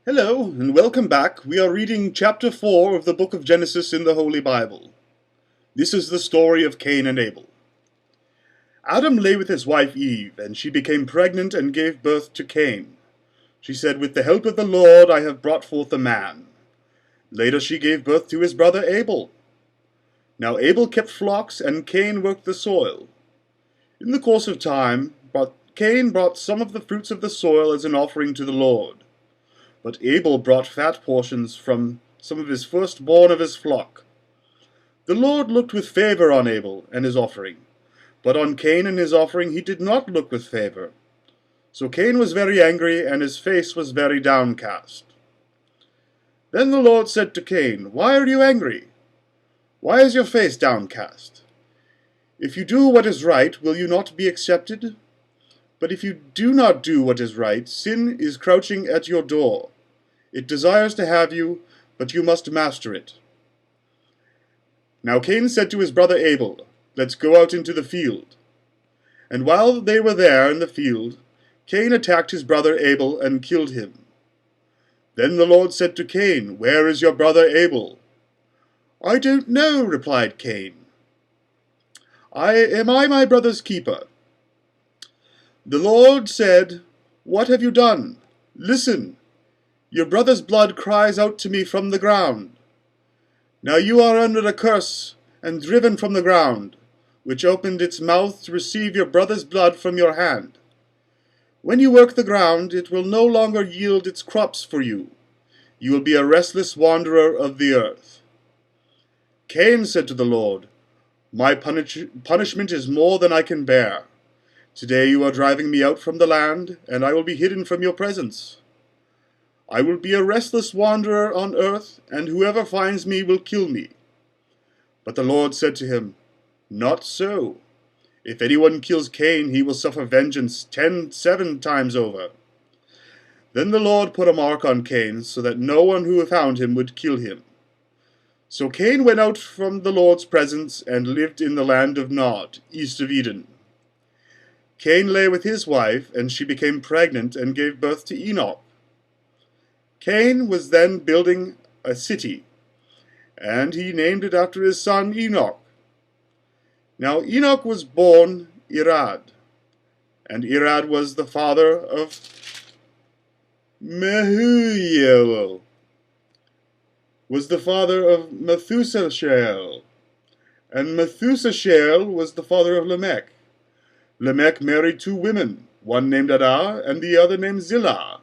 Hello, and welcome back. We are reading chapter 4 of the book of Genesis in the Holy Bible. This is the story of Cain and Abel. Adam lay with his wife Eve, and she became pregnant and gave birth to Cain. She said, "With the help of the Lord I have brought forth a man." Later she gave birth to his brother Abel. Now Abel kept flocks, and Cain worked the soil. In the course of time, Cain brought some of the fruits of the soil as an offering to the Lord. But Abel brought fat portions from some of his firstborn of his flock. The Lord looked with favor on Abel and his offering, but on Cain and his offering he did not look with favor. So Cain was very angry, and his face was very downcast. Then the Lord said to Cain, "Why are you angry? Why is your face downcast? If you do what is right, will you not be accepted? But if you do not do what is right, sin is crouching at your door. It desires to have you, but you must master it." Now Cain said to his brother Abel, "Let's go out into the field." And while they were there in the field, Cain attacked his brother Abel and killed him. Then the Lord said to Cain, "Where is your brother Abel?" "I don't know," replied Cain. Am I my brother's keeper?" The Lord said, "What have you done? Listen, your brother's blood cries out to me from the ground. Now you are under a curse and driven from the ground, which opened its mouth to receive your brother's blood from your hand. When you work the ground, it will no longer yield its crops for you. You will be a restless wanderer of the earth." Cain said to the Lord, "My punishment is more than I can bear. Today you are driving me out from the land, and I will be hidden from your presence. I will be a restless wanderer on earth, and whoever finds me will kill me." But the Lord said to him, "Not so. If anyone kills Cain, he will suffer vengeance 7 times over." Then the Lord put a mark on Cain, so that no one who found him would kill him. So Cain went out from the Lord's presence and lived in the land of Nod, east of Eden. Cain lay with his wife, and she became pregnant and gave birth to Enoch. Cain was then building a city, and he named it after his son Enoch. Now Enoch was born Irad, and Irad was the father of Mehujael, was the father of Methuselah, and Methuselah was the father of Lamech. Lamech married 2 women, one named Adah and the other named Zillah.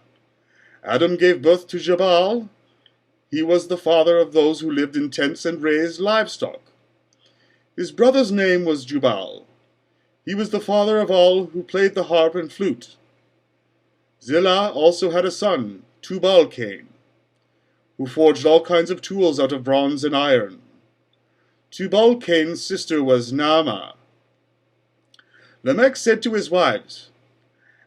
Adam gave birth to Jabal. He was the father of those who lived in tents and raised livestock. His brother's name was Jubal. He was the father of all who played the harp and flute. Zillah also had a son, Tubal-Cain, who forged all kinds of tools out of bronze and iron. Tubal-Cain's sister was Naamah. Lamech said to his wives,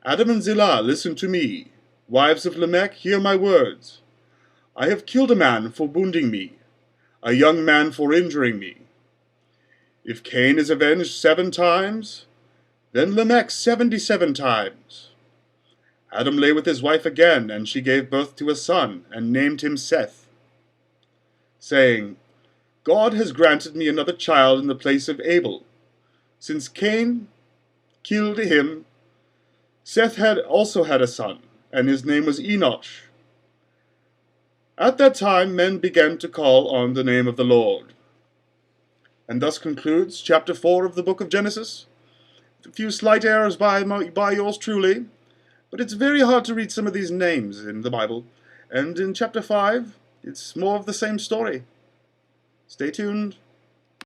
"Adam and Zillah, listen to me. Wives of Lamech, hear my words. I have killed a man for wounding me, a young man for injuring me. If Cain is avenged 7 times, then Lamech 77 times." Adam lay with his wife again, and she gave birth to a son, and named him Seth, saying, "God has granted me another child in the place of Abel. Since Cain killed him, Seth had also had a son, and his name was Enosh. At that time men began to call on the name of the Lord." And thus concludes chapter 4 of the book of Genesis. A few slight errors by yours truly, but it's very hard to read some of these names in the Bible. And in chapter 5, it's more of the same story. Stay tuned.